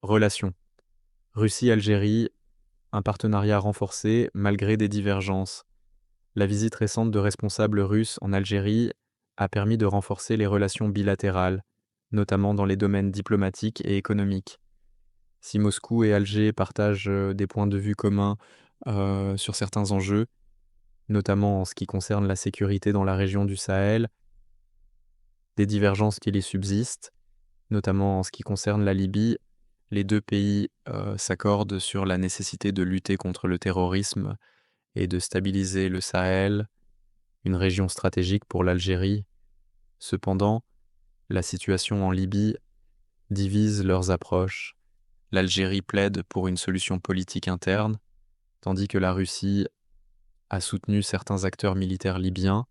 Relations. Russie-Algérie, un partenariat renforcé malgré des divergences. La visite récente de responsables russes en Algérie a permis de renforcer les relations bilatérales, notamment dans les domaines diplomatiques et économiques. Si Moscou et Alger partagent des points de vue communs sur certains enjeux, notamment en ce qui concerne la sécurité dans la région du Sahel, des divergences qui y subsistent, notamment en ce qui concerne la Libye, les deux pays s'accordent sur la nécessité de lutter contre le terrorisme et de stabiliser le Sahel, une région stratégique pour l'Algérie. Cependant, la situation en Libye divise leurs approches. L'Algérie plaide pour une solution politique interne, tandis que la Russie a soutenu certains acteurs militaires libyens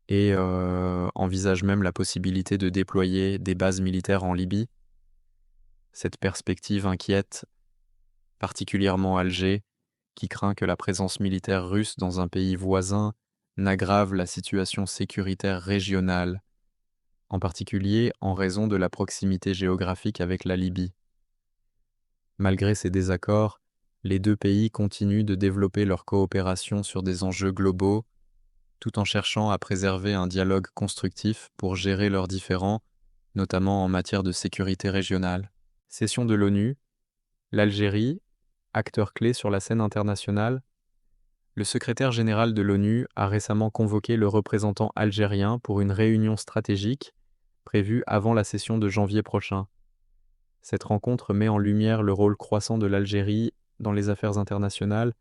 et envisage même la possibilité de déployer des bases militaires en Libye. Cette perspective inquiète particulièrement Alger, qui craint que la présence militaire russe dans un pays voisin n'aggrave la situation sécuritaire régionale, en particulier en raison de la proximité géographique avec la Libye. Malgré ces désaccords, les deux pays continuent de développer leur coopération sur des enjeux globaux, tout en cherchant à préserver un dialogue constructif pour gérer leurs différends, notamment en matière de sécurité régionale. Session de l'ONU, l'Algérie, acteur clé sur la scène internationale, le secrétaire général de l'ONU a récemment convoqué le représentant algérien pour une réunion stratégique prévue avant la session de janvier prochain. Cette rencontre met en lumière le rôle croissant de l'Algérie dans les affaires internationales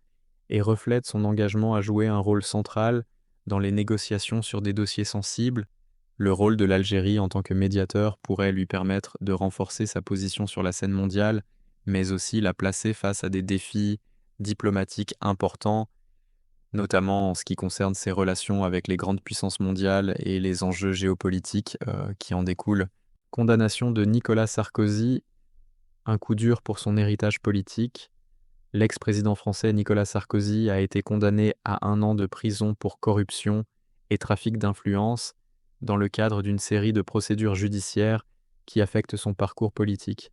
et reflète son engagement à jouer un rôle central dans les négociations sur des dossiers sensibles. Le rôle de l'Algérie en tant que médiateur pourrait lui permettre de renforcer sa position sur la scène mondiale, mais aussi la placer face à des défis diplomatiques importants, notamment en ce qui concerne ses relations avec les grandes puissances mondiales et les enjeux géopolitiques qui en découlent. Condamnation de Nicolas Sarkozy, un coup dur pour son héritage politique. L'ex-président français Nicolas Sarkozy a été condamné à 1 an de prison pour corruption et trafic d'influence dans le cadre d'une série de procédures judiciaires qui affectent son parcours politique.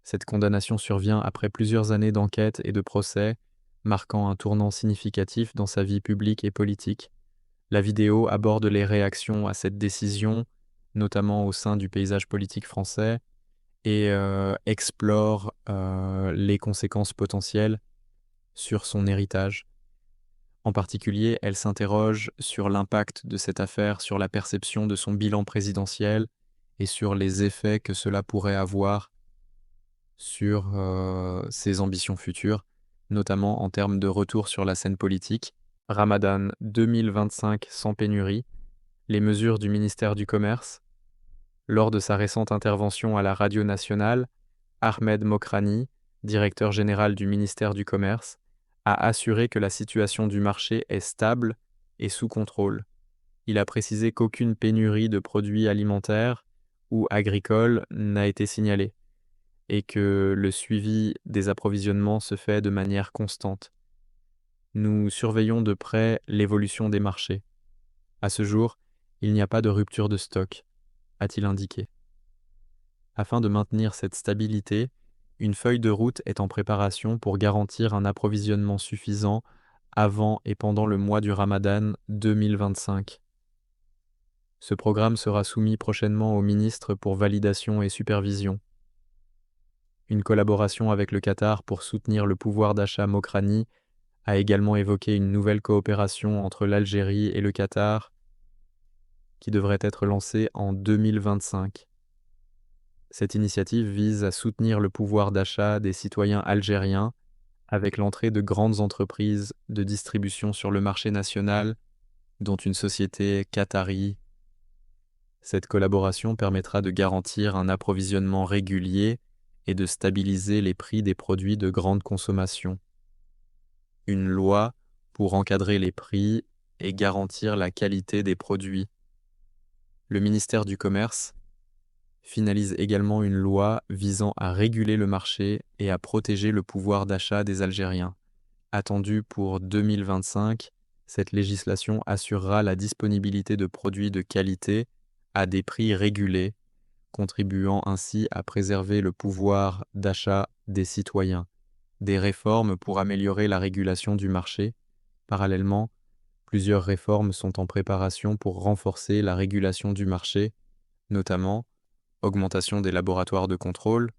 Cette condamnation survient après plusieurs années d'enquête et de procès, marquant un tournant significatif dans sa vie publique et politique. La vidéo aborde les réactions à cette décision, notamment au sein du paysage politique français, et explore les conséquences potentielles sur son héritage. En particulier, elle s'interroge sur l'impact de cette affaire sur la perception de son bilan présidentiel et sur les effets que cela pourrait avoir sur ses ambitions futures, notamment en termes de retour sur la scène politique. Ramadan 2025 sans pénurie, les mesures du ministère du Commerce. Lors de sa récente intervention à la Radio nationale, Ahmed Mokrani, directeur général du ministère du Commerce, a assuré que la situation du marché est stable et sous contrôle. Il a précisé qu'aucune pénurie de produits alimentaires ou agricoles n'a été signalée et que le suivi des approvisionnements se fait de manière constante. Nous surveillons de près l'évolution des marchés. À ce jour, il n'y a pas de rupture de stock, a-t-il indiqué. Afin de maintenir cette stabilité, une feuille de route est en préparation pour garantir un approvisionnement suffisant avant et pendant le mois du Ramadan 2025. Ce programme sera soumis prochainement au ministre pour validation et supervision. Une collaboration avec le Qatar pour soutenir le pouvoir d'achat Mokrani a également évoqué une nouvelle coopération entre l'Algérie et le Qatar qui devrait être lancée en 2025. Cette initiative vise à soutenir le pouvoir d'achat des citoyens algériens avec l'entrée de grandes entreprises de distribution sur le marché national, dont une société qatari. Cette collaboration permettra de garantir un approvisionnement régulier et de stabiliser les prix des produits de grande consommation. Une loi pour encadrer les prix et garantir la qualité des produits. Le ministère du Commerce finalise également une loi visant à réguler le marché et à protéger le pouvoir d'achat des Algériens. Attendue pour 2025, cette législation assurera la disponibilité de produits de qualité à des prix régulés, contribuant ainsi à préserver le pouvoir d'achat des citoyens. Des réformes pour améliorer la régulation du marché. Parallèlement, plusieurs réformes sont en préparation pour renforcer la régulation du marché, notamment augmentation des laboratoires de contrôle,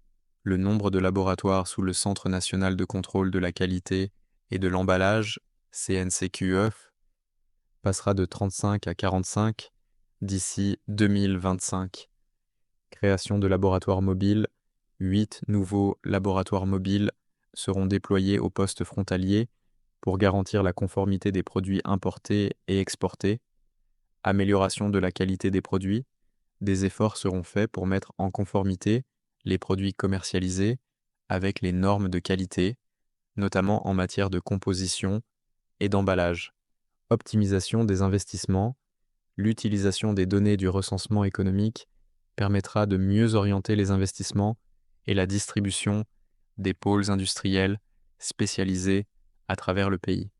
le nombre de laboratoires sous le Centre national de contrôle de la qualité et de l'emballage, CNCQE, passera de 35 à 45 d'ici 2025. Création de laboratoires mobiles, 8 nouveaux laboratoires mobiles seront déployés aux postes frontaliers pour garantir la conformité des produits importés et exportés. Amélioration de la qualité des produits. Des efforts seront faits pour mettre en conformité les produits commercialisés avec les normes de qualité, notamment en matière de composition et d'emballage. Optimisation des investissements. L'utilisation des données du recensement économique permettra de mieux orienter les investissements et la distribution des pôles industriels spécialisés à travers le pays.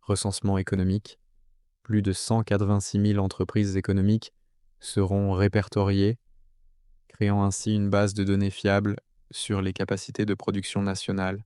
Recensement économique. Plus de 186 000 entreprises économiques seront répertoriées, créant ainsi une base de données fiable sur les capacités de production nationale.